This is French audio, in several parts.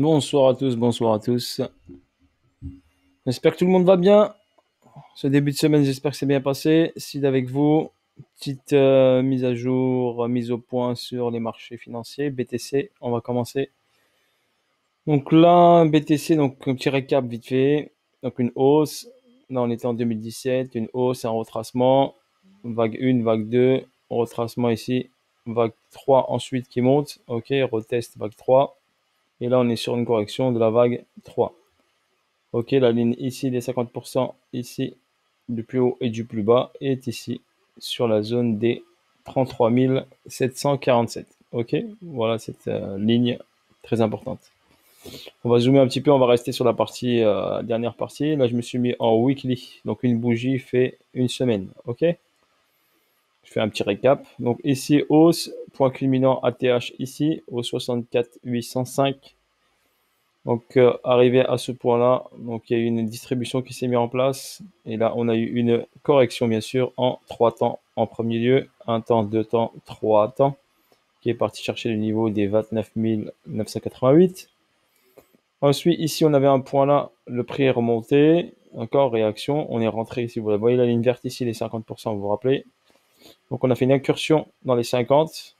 Bonsoir à tous, bonsoir à tous. J'espère que tout le monde va bien. Ce début de semaine, j'espère que c'est bien passé. Sid avec vous. Petite mise à jour, mise au point sur les marchés financiers. BTC, on va commencer. Donc là, BTC, donc un petit récap vite fait. Donc une hausse. Là, on était en 2017. Une hausse, un retracement. Vague 1, vague 2. Retracement ici. Vague 3 ensuite qui monte. Ok, retest vague 3. Et là, on est sur une correction de la vague 3. Ok, la ligne ici des 50%, ici du plus haut et du plus bas, est ici sur la zone des 33 747. Ok, voilà cette ligne très importante. On va zoomer un petit peu, on va rester sur la partie dernière partie. Là, je me suis mis en weekly, donc une bougie fait une semaine. Ok, je fais un petit récap. Donc ici hausse, point culminant ATH ici au 64 805. Donc, arrivé à ce point-là, donc il y a eu une distribution qui s'est mise en place. Et là, on a eu une correction, bien sûr, en trois temps en premier lieu. Un temps, deux temps, trois temps, qui est parti chercher le niveau des 29 988. Ensuite, ici, on avait un point là, le prix est remonté. Encore réaction, on est rentré ici. Vous voyez la ligne verte ici, les 50%, vous vous rappelez. Donc, on a fait une incursion dans les 50.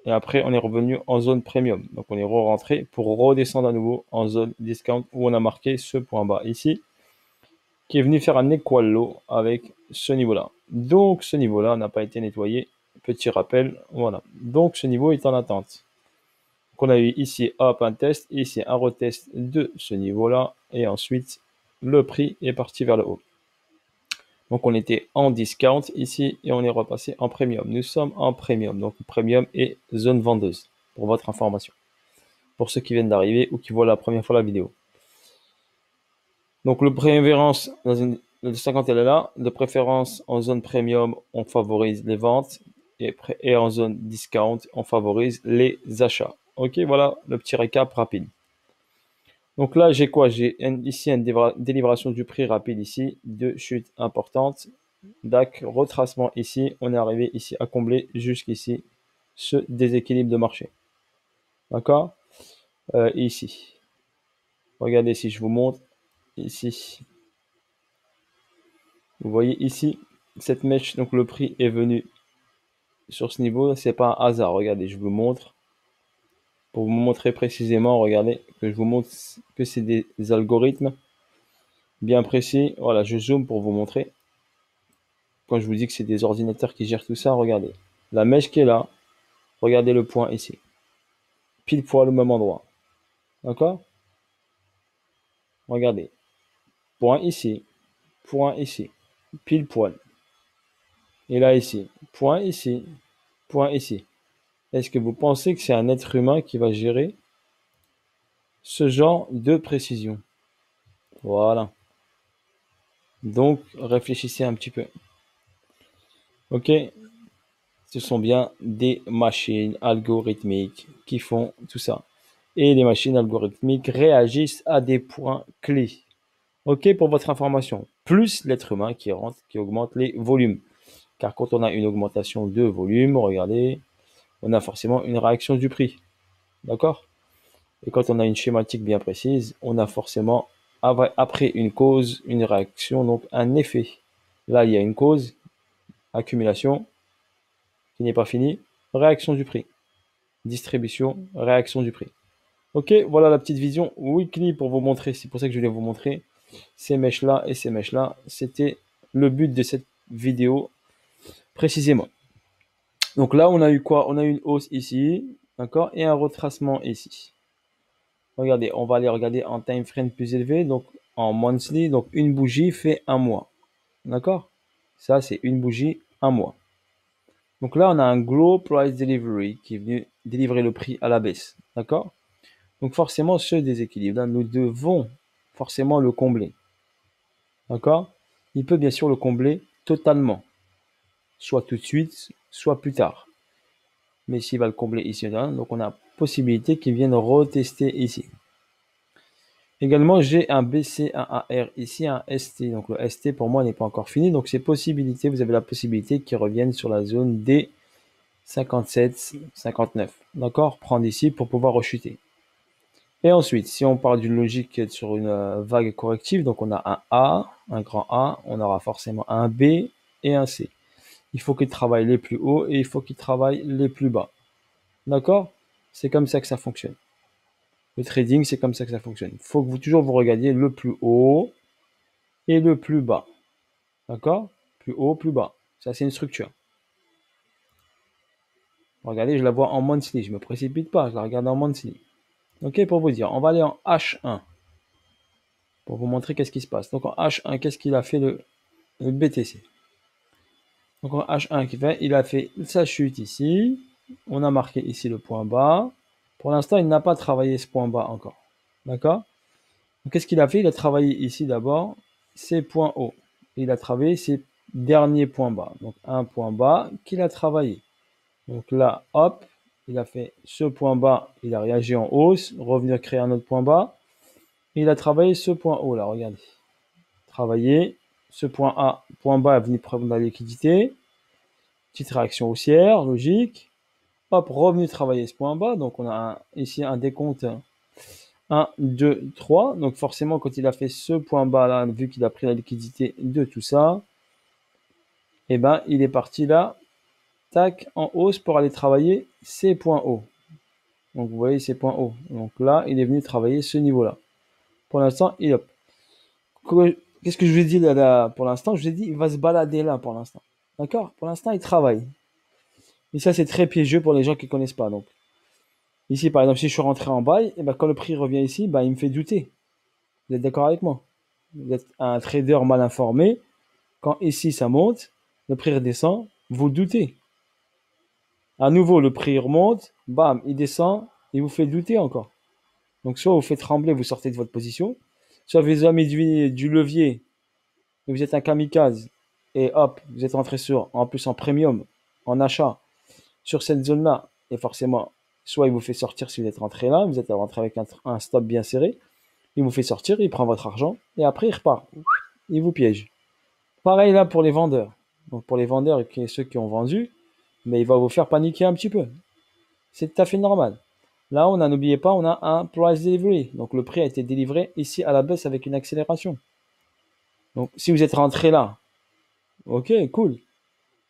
Et après, on est revenu en zone premium. Donc, on est rentré pour redescendre à nouveau en zone discount où on a marqué ce point bas ici, qui est venu faire un equal low avec ce niveau-là. Donc, ce niveau-là n'a pas été nettoyé. Petit rappel, voilà. Donc, ce niveau est en attente. Donc, on a eu ici, hop, un test, ici, un retest de ce niveau-là. Et ensuite, le prix est parti vers le haut. Donc, on était en discount ici et on est repassé en premium. Nous sommes en premium. Donc, premium et zone vendeuse, pour votre information. Pour ceux qui viennent d'arriver ou qui voient la première fois la vidéo. Donc, le préférence dans une le 50 elle est là. De préférence en zone premium, on favorise les ventes. Et en zone discount, on favorise les achats. Ok, voilà le petit récap rapide. Donc là, j'ai quoi? J'ai ici une délibération du prix rapide ici, deux chutes importantes. DAC, retracement ici. On est arrivé ici à combler jusqu'ici ce déséquilibre de marché. D'accord, ici. Regardez si je vous montre. Ici. Vous voyez ici, cette mèche, donc le prix est venu sur ce niveau. C'est pas un hasard. Regardez, je vous montre. Pour vous montrer précisément, regardez, que je vous montre que c'est des algorithmes bien précis. Voilà, je zoome pour vous montrer. Quand je vous dis que c'est des ordinateurs qui gèrent tout ça, regardez. La mèche qui est là, regardez le point ici. Pile poil au même endroit. D'accord? Regardez. Point ici, pile poil. Et là ici, point ici, point ici. Est-ce que vous pensez que c'est un être humain qui va gérer ce genre de précision? Voilà. Donc, réfléchissez un petit peu. Ok? Ce sont bien des machines algorithmiques qui font tout ça. Et les machines algorithmiques réagissent à des points clés. Ok, pour votre information. Plus l'être humain qui rentre, qui augmente les volumes. Car quand on a une augmentation de volume, regardez, on a forcément une réaction du prix. D'accord? Et quand on a une schématique bien précise, on a forcément, après une cause, une réaction, donc un effet. Là, il y a une cause, accumulation, qui n'est pas finie, réaction du prix. Distribution, réaction du prix. Ok, voilà la petite vision weekly pour vous montrer. C'est pour ça que je voulais vous montrer ces mèches-là et ces mèches-là. C'était le but de cette vidéo précisément. Donc là, on a eu quoi? On a eu une hausse ici, d'accord, et un retracement ici. Regardez, on va aller regarder en time frame plus élevé, donc en monthly, donc une bougie fait un mois. D'accord? Ça, c'est une bougie, un mois. Donc là, on a un Grow Price Delivery qui est venu délivrer le prix à la baisse. D'accord? Donc forcément, ce déséquilibre-là, nous devons forcément le combler. D'accord? Il peut bien sûr le combler totalement, soit tout de suite, soit plus tard. Mais s'il va le combler ici, donc on a possibilité qu'il vienne retester ici. Également, j'ai un BC, un AR ici, un ST. Donc le ST pour moi n'est pas encore fini. Donc ces possibilités, vous avez la possibilité qu'ils reviennent sur la zone des 57, 59. D'accord? Prendre ici pour pouvoir rechuter. Et ensuite, si on parle d'une logique sur une vague corrective, donc on a un A, un grand A, on aura forcément un B et un C. Il faut qu'il travaille les plus hauts et il faut qu'il travaille les plus bas. D'accord? C'est comme ça que ça fonctionne. Le trading, c'est comme ça que ça fonctionne. Il faut que vous toujours vous regardiez le plus haut et le plus bas. D'accord? Plus haut, plus bas. Ça, c'est une structure. Regardez, je la vois en monthly. Je ne me précipite pas, je la regarde en monthly. Ok, pour vous dire, on va aller en H1 pour vous montrer qu'est-ce qui se passe. Donc en H1, qu'est-ce qu'il a fait le BTC? Donc en H1, il a fait sa chute ici. On a marqué ici le point bas. Pour l'instant, il n'a pas travaillé ce point bas encore. D'accord? Donc qu'est-ce qu'il a fait? Il a travaillé ici d'abord ses points hauts. Il a travaillé ses derniers points bas. Donc un point bas qu'il a travaillé. Donc là, hop, il a fait ce point bas, il a réagi en hausse, revenir créer un autre point bas. Il a travaillé ce point haut là, regardez. Travailler, ce point A, point bas est venu prendre la liquidité. Petite réaction haussière, logique. Hop, revenu travailler ce point bas. Donc on a ici un décompte 1, 2, 3. Donc forcément, quand il a fait ce point bas là, vu qu'il a pris la liquidité de tout ça, et ben il est parti là, tac, en hausse pour aller travailler ces points hauts. Donc vous voyez ces points hauts. Donc là, il est venu travailler ce niveau-là. Pour l'instant, il hop. Qu'est-ce que je vous ai dit là, pour l'instant? Je vous ai dit, il va se balader là pour l'instant. D'accord? Pour l'instant, il travaille. Et ça, c'est très piégeux pour les gens qui ne connaissent pas. Donc, ici, par exemple, si je suis rentré en bail, et ben, quand le prix revient ici, ben, il me fait douter. Vous êtes d'accord avec moi? Vous êtes un trader mal informé. Quand ici, ça monte, le prix redescend, vous doutez. À nouveau, le prix remonte, bam, il descend, il vous fait douter encore. Donc, soit vous faites trembler, vous sortez de votre position, soit vous avez mis du levier, et vous êtes un kamikaze, et hop, vous êtes rentré en plus en premium, en achat, sur cette zone-là, et forcément, soit il vous fait sortir si vous êtes rentré là, vous êtes rentré avec un stop bien serré, il vous fait sortir, il prend votre argent, et après il repart. Il vous piège. Pareil là pour les vendeurs. Donc pour les vendeurs et ceux qui ont vendu, mais il va vous faire paniquer un petit peu. C'est tout à fait normal. Là, n'oubliez pas, on a un price delivery. Donc le prix a été délivré ici à la baisse avec une accélération. Donc si vous êtes rentré là, ok, cool.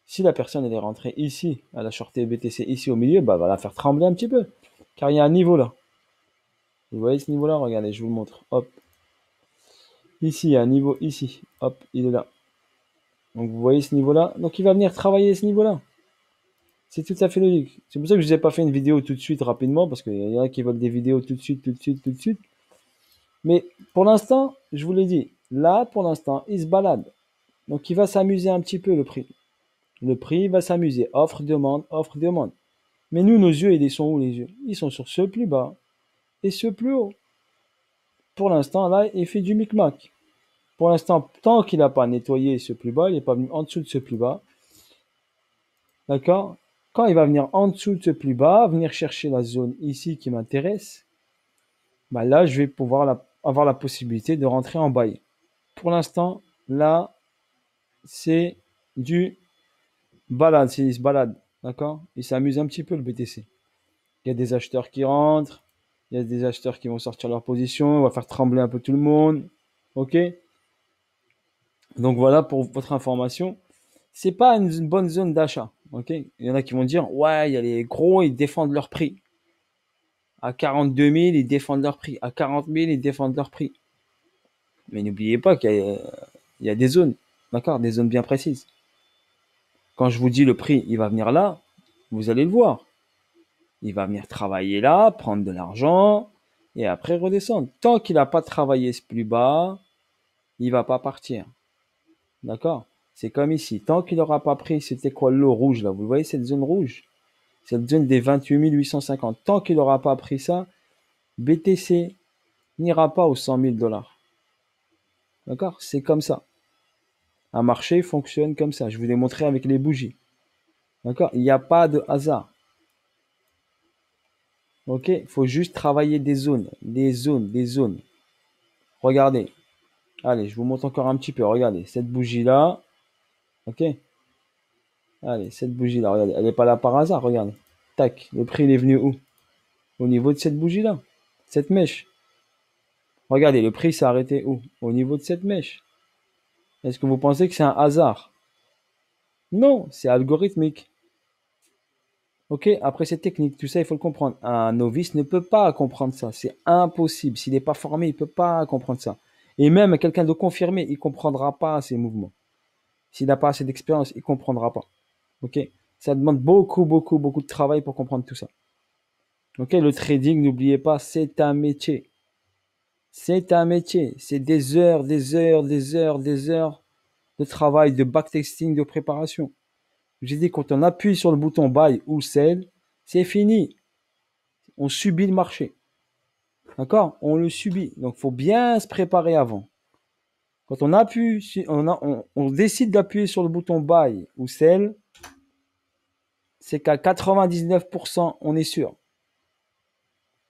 Si la personne elle est rentrée ici, elle a shorté BTC ici au milieu, bah, elle va la faire trembler un petit peu. Car il y a un niveau là. Vous voyez ce niveau là? Regardez, je vous le montre. Hop. Ici, il y a un niveau ici. Hop, il est là. Donc vous voyez ce niveau là. Donc il va venir travailler ce niveau là. C'est tout à fait logique. C'est pour ça que je vous ai pas fait une vidéo tout de suite rapidement, parce qu'il y en a qui veulent des vidéos tout de suite, tout de suite, tout de suite. Mais pour l'instant, je vous l'ai dit, là, pour l'instant, il se balade. Donc il va s'amuser un petit peu le prix. Le prix va s'amuser. Offre, demande, offre, demande. Mais nous, nos yeux, ils sont où les yeux? Ils sont sur ce plus bas et ce plus haut. Pour l'instant, là, il fait du micmac. Pour l'instant, tant qu'il n'a pas nettoyé ce plus bas, il n'est pas venu en dessous de ce plus bas. D'accord? Quand il va venir en dessous de ce plus bas, venir chercher la zone ici qui m'intéresse, bah là, je vais pouvoir avoir la possibilité de rentrer en bail. Pour l'instant, là, c'est du balade, il se balade, d'accord? Il s'amuse un petit peu le BTC. Il y a des acheteurs qui rentrent, il y a des acheteurs qui vont sortir leur position, on va faire trembler un peu tout le monde, ok? Donc voilà pour votre information. C'est pas une bonne zone d'achat, ok? Il y en a qui vont dire, ouais, il y a les gros, ils défendent leur prix. À 42 000, ils défendent leur prix. À 40 000, ils défendent leur prix. Mais n'oubliez pas qu'il y a des zones, d'accord? Des zones bien précises. Quand je vous dis le prix, il va venir là, vous allez le voir. Il va venir travailler là, prendre de l'argent, et après redescendre. Tant qu'il n'a pas travaillé ce plus bas, il va pas partir. D'accord? C'est comme ici. Tant qu'il n'aura pas pris, c'était quoi le rouge là? Vous voyez cette zone rouge? Cette zone des 28 850. Tant qu'il n'aura pas pris ça, BTC n'ira pas aux 100 000 dollars. D'accord? C'est comme ça. Un marché fonctionne comme ça. Je vous l'ai montré avec les bougies. D'accord? Il n'y a pas de hasard. Ok? Il faut juste travailler des zones. Des zones, des zones. Regardez. Allez, je vous montre encore un petit peu. Regardez. Cette bougie-là. Ok? Allez, cette bougie-là. Regardez. Elle n'est pas là par hasard. Regardez. Tac. Le prix il est venu où? Au niveau de cette bougie-là. Cette mèche. Regardez, le prix s'est arrêté où? Au niveau de cette mèche. Est-ce que vous pensez que c'est un hasard? Non, c'est algorithmique. Ok, après c'est technique, tout ça il faut le comprendre. Un novice ne peut pas comprendre ça, c'est impossible. S'il n'est pas formé, il ne peut pas comprendre ça. Et même quelqu'un de confirmé, il ne comprendra pas ces mouvements. S'il n'a pas assez d'expérience, il ne comprendra pas. Ok, ça demande beaucoup, beaucoup, beaucoup de travail pour comprendre tout ça. Ok, le trading, n'oubliez pas, c'est un métier. C'est un métier. C'est des heures, des heures, des heures, des heures de travail, de backtesting, de préparation. J'ai dit, quand on appuie sur le bouton buy ou sell, c'est fini. On subit le marché. D'accord? On le subit. Donc, il faut bien se préparer avant. Quand on appuie, on décide d'appuyer sur le bouton buy ou sell, c'est qu'à 99%, on est sûr.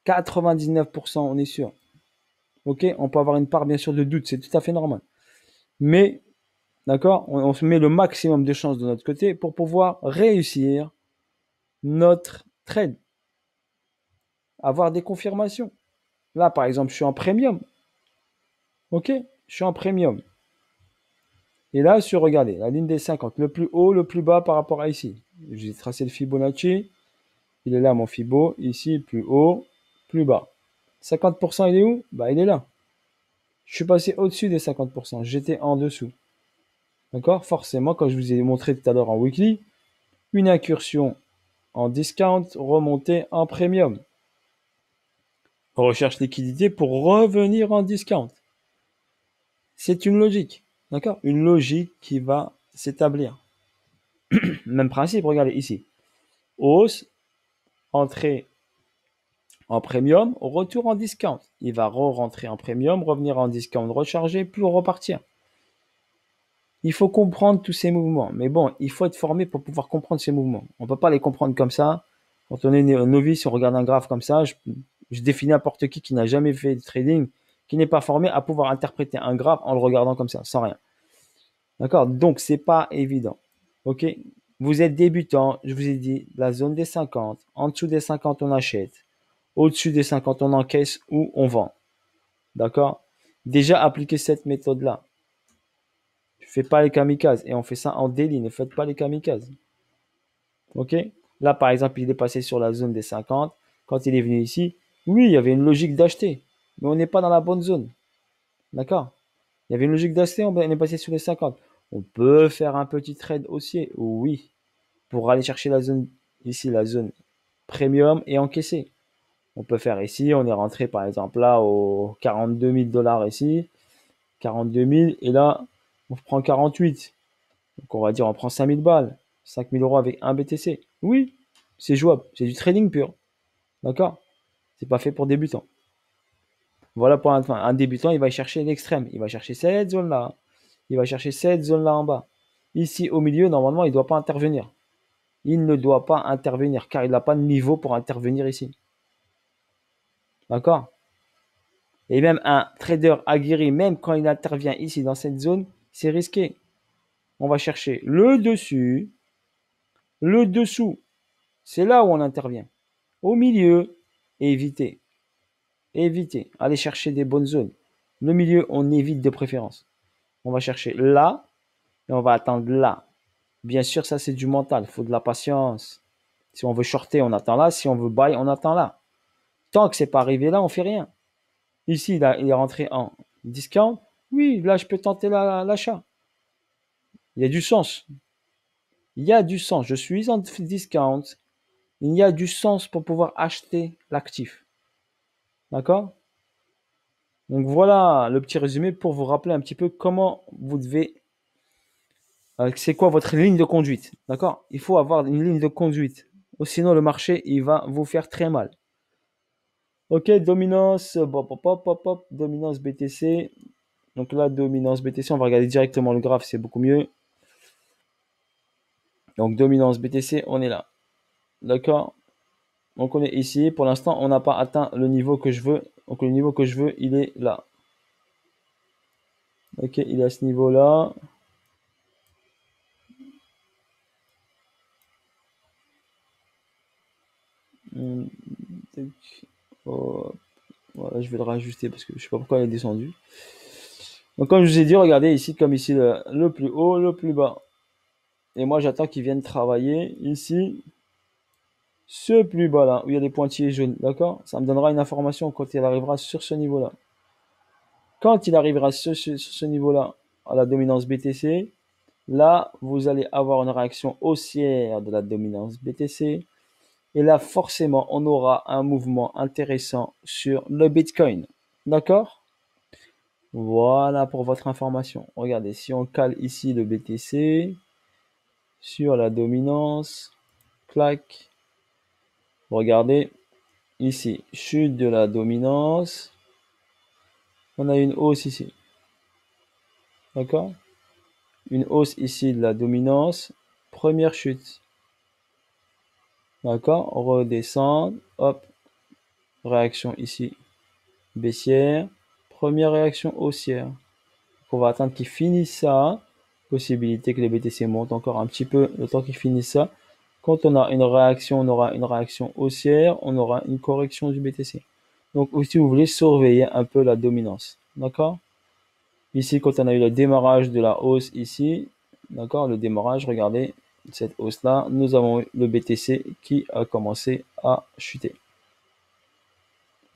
99%, on est sûr. Ok? On peut avoir une part, bien sûr, de doute. C'est tout à fait normal. Mais, d'accord? On se met le maximum de chances de notre côté pour pouvoir réussir notre trade. Avoir des confirmations. Là, par exemple, je suis en premium. Ok? Je suis en premium. Et là, regardez, la ligne des 50, le plus haut, le plus bas par rapport à ici. J'ai tracé le Fibonacci. Il est là, mon Fibo. Ici, plus haut, plus bas. 50%, il est où? Bah, il est là. Je suis passé au-dessus des 50%. J'étais en dessous. D'accord? Forcément, comme je vous ai montré tout à l'heure en weekly, une incursion en discount, remontée en premium. Recherche liquidité pour revenir en discount. C'est une logique. D'accord? Une logique qui va s'établir. Même principe, regardez ici. Hausse, entrée en premium, retour en discount. Il va re-rentrer en premium, revenir en discount, recharger, puis repartir. Il faut comprendre tous ces mouvements. Mais bon, il faut être formé pour pouvoir comprendre ces mouvements. On ne peut pas les comprendre comme ça. Quand on est novice, on regarde un graphe comme ça, je défie n'importe qui n'a jamais fait de trading, qui n'est pas formé à pouvoir interpréter un graphe en le regardant comme ça, sans rien. D'accord? Donc, c'est pas évident. OK? Vous êtes débutant, je vous ai dit, la zone des 50. En dessous des 50, on achète. Au-dessus des 50, on encaisse ou on vend. D'accord? Déjà, appliquez cette méthode-là. Ne faites pas les kamikazes. Et on fait ça en daily. Ne faites pas les kamikazes. OK? Là, par exemple, il est passé sur la zone des 50. Quand il est venu ici, oui, il y avait une logique d'acheter. Mais on n'est pas dans la bonne zone. D'accord? Il y avait une logique d'acheter, on est passé sur les 50. On peut faire un petit trade haussier. Oui. Pour aller chercher la zone, ici, la zone premium et encaisser. On peut faire ici, on est rentré par exemple là au 42 000 dollars ici, 42 000 et là on prend 48. Donc on va dire on prend 5 000 balles, 5 000 euros avec un BTC. Oui, c'est jouable, c'est du trading pur. D'accord? C'est pas fait pour débutants. Voilà pour un débutant, il va chercher l'extrême. Il va chercher cette zone-là. Il va chercher cette zone-là en bas. Ici au milieu, normalement, il ne doit pas intervenir. Il ne doit pas intervenir car il n'a pas de niveau pour intervenir ici. D'accord? Et même un trader aguerri, même quand il intervient ici dans cette zone, c'est risqué. On va chercher le dessus, le dessous. C'est là où on intervient. Au milieu, éviter. Éviter. Aller chercher des bonnes zones. Le milieu, on évite de préférence. On va chercher là et on va attendre là. Bien sûr, ça c'est du mental. Il faut de la patience. Si on veut shorter, on attend là. Si on veut buy, on attend là. Tant que c'est pas arrivé là, on fait rien. Ici, il est rentré en discount. Oui, là, je peux tenter l'achat. Il y a du sens. Il y a du sens. Je suis en discount. Il y a du sens pour pouvoir acheter l'actif. D'accord? Donc voilà le petit résumé pour vous rappeler un petit peu comment vous devez. C'est quoi votre ligne de conduite? D'accord? Il faut avoir une ligne de conduite. Sinon, le marché, il va vous faire très mal. Ok, dominance, dominance BTC. Donc là, dominance BTC, on va regarder directement le graphe, c'est beaucoup mieux. Donc dominance BTC, on est là. D'accord? Donc on est ici. Pour l'instant, on n'a pas atteint le niveau que je veux. Donc le niveau que je veux, il est là. Ok, il est à ce niveau-là. Là, je vais le rajuster parce que je sais pas pourquoi il est descendu. Donc, comme je vous ai dit, regardez ici, comme ici, le plus haut, le plus bas. Et moi, j'attends qu'ils viennent travailler ici, ce plus bas là, où il y a des pointillés jaunes. D'accord? Ça me donnera une information quand il arrivera sur ce niveau-là. Quand il arrivera sur ce niveau-là, à la dominance BTC, là, vous allez avoir une réaction haussière de la dominance BTC. Et là, forcément, on aura un mouvement intéressant sur le Bitcoin. D'accord? Voilà pour votre information. Regardez, si on cale ici le BTC sur la dominance, clac. Regardez, ici, chute de la dominance. On a une hausse ici. D'accord? Une hausse ici de la dominance. Première chute. D'accord? Redescendre. Hop. Réaction ici. Baissière. Première réaction haussière. On va attendre qu'ils finissent ça. Possibilité que les BTC montent encore un petit peu le temps qu'ils finissent ça. Quand on a une réaction, on aura une réaction haussière. On aura une correction du BTC. Donc, si vous voulez surveiller un peu la dominance. D'accord? Ici, quand on a eu le démarrage de la hausse ici, d'accord, le démarrage, regardez, cette hausse-là, nous avons eu le BTC qui a commencé à chuter.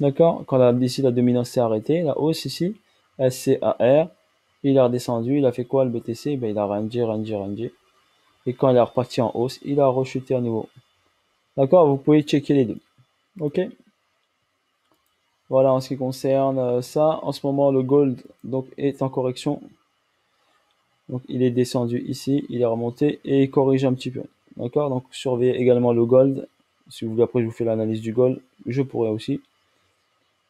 D'accord? Quand ici la dominance s'est arrêtée, la hausse ici, SCAR, il a redescendu, il a fait quoi le BTC? Ben, il a rangé. Et quand il est reparti en hausse, il a rechuté à nouveau. D'accord? Vous pouvez checker les deux. Ok? Voilà en ce qui concerne ça. En ce moment, le gold donc, est en correction. Donc il est descendu ici, il est remonté et il corrige un petit peu. D'accord? Donc surveillez également le gold. Si vous voulez, après je vous fais l'analyse du gold, je pourrais aussi.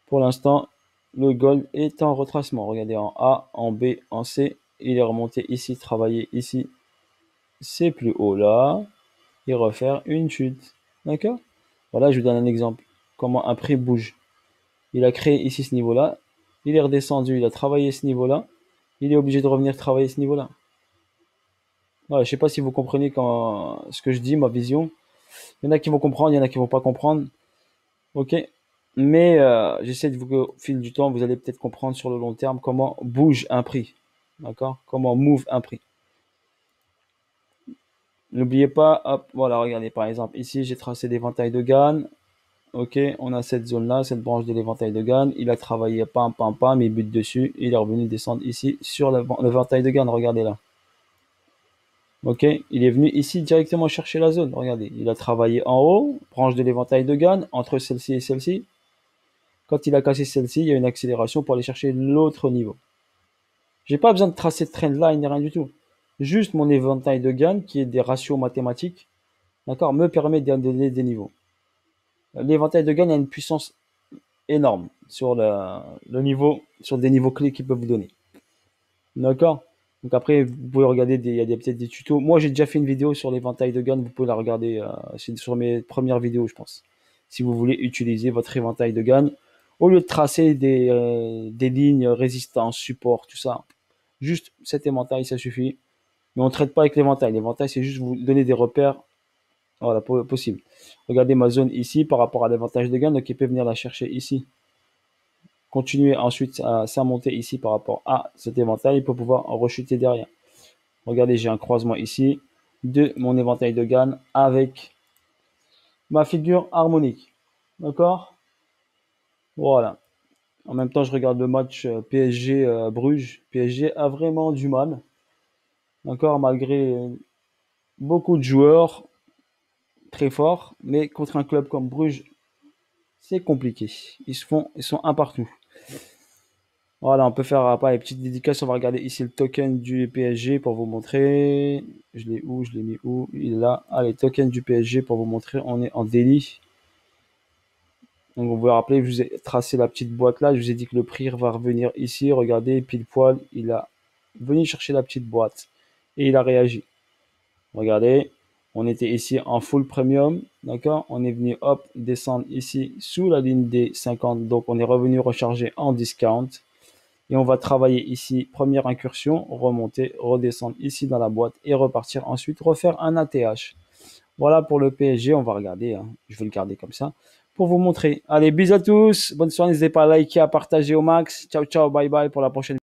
Pour l'instant, le gold est en retracement. Regardez en A, en B, en C. Il est remonté ici, travaillé ici. C'est plus haut là. Et refaire une chute. D'accord? Voilà, je vous donne un exemple. Comment un prix bouge. Il a créé ici ce niveau-là. Il est redescendu, il a travaillé ce niveau-là. Il est obligé de revenir travailler ce niveau-là. Voilà, je sais pas si vous comprenez ce que je dis, ma vision. Il y en a qui vont comprendre, il y en a qui vont pas comprendre. Ok. Mais j'essaie de vous, au fil du temps, vous allez peut-être comprendre sur le long terme comment bouge un prix. D'accord? Comment move un prix. N'oubliez pas, hop, voilà, regardez, par exemple, ici, j'ai tracé l'éventail de Gann. Ok, on a cette zone-là, cette branche de l'éventail de Gann. Il a travaillé, pam, il bute dessus. Il est revenu descendre ici sur l'éventail de Gann. Regardez là. Ok, il est venu ici directement chercher la zone. Regardez, il a travaillé en haut, branche de l'éventail de Gann, entre celle-ci et celle-ci. Quand il a cassé celle-ci, il y a une accélération pour aller chercher l'autre niveau. J'ai pas besoin de tracer de trendline ni rien du tout. Juste mon éventail de Gann, qui est des ratios mathématiques, d'accord, me permet de donner des niveaux. L'éventail de Gann a une puissance énorme sur le niveau, sur des niveaux clés qu'il peut vous donner. D'accord? Donc après, vous pouvez regarder, il y a peut-être des tutos. Moi, j'ai déjà fait une vidéo sur l'éventail de Gann, vous pouvez la regarder, c'est sur mes premières vidéos, je pense. Si vous voulez utiliser votre éventail de Gann, au lieu de tracer des lignes, résistance, support, tout ça, juste cet éventail, ça suffit. Mais on ne traite pas avec l'éventail. L'éventail, c'est juste vous donner des repères, voilà, possible. Regardez ma zone ici par rapport à l'éventail de Gann, donc il peut venir la chercher ici. Continuer ensuite à monter ici par rapport à cet éventail pour pouvoir en rechuter derrière. Regardez, j'ai un croisement ici de mon éventail de Gann avec ma figure harmonique. D'accord? Voilà. En même temps, je regarde le match PSG Bruges. PSG a vraiment du mal. D'accord? Malgré beaucoup de joueurs très forts, mais contre un club comme Bruges, c'est compliqué. Ils sont un partout. Voilà, on peut faire pas les petites dédicaces. On va regarder ici le token du PSG pour vous montrer. Je l'ai où? Je l'ai mis où? Il est là. Allez, token du PSG pour vous montrer. On est en daily. Donc vous vous rappelez, je vous ai tracé la petite boîte là. Je vous ai dit que le prix va revenir ici. Regardez, pile poil, il a venu chercher la petite boîte et il a réagi. Regardez, on était ici en full premium, d'accord? On est venu hop descendre ici sous la ligne des 50. Donc on est revenu recharger en discount. Et on va travailler ici, première incursion, remonter, redescendre ici dans la boîte et repartir ensuite, refaire un ATH. Voilà pour le PSG, on va regarder, hein. Je vais le garder comme ça. pour vous montrer. Allez, bisous à tous. Bonne soirée. N'hésitez pas à liker, à partager au max. Ciao, ciao. Bye bye pour la prochaine.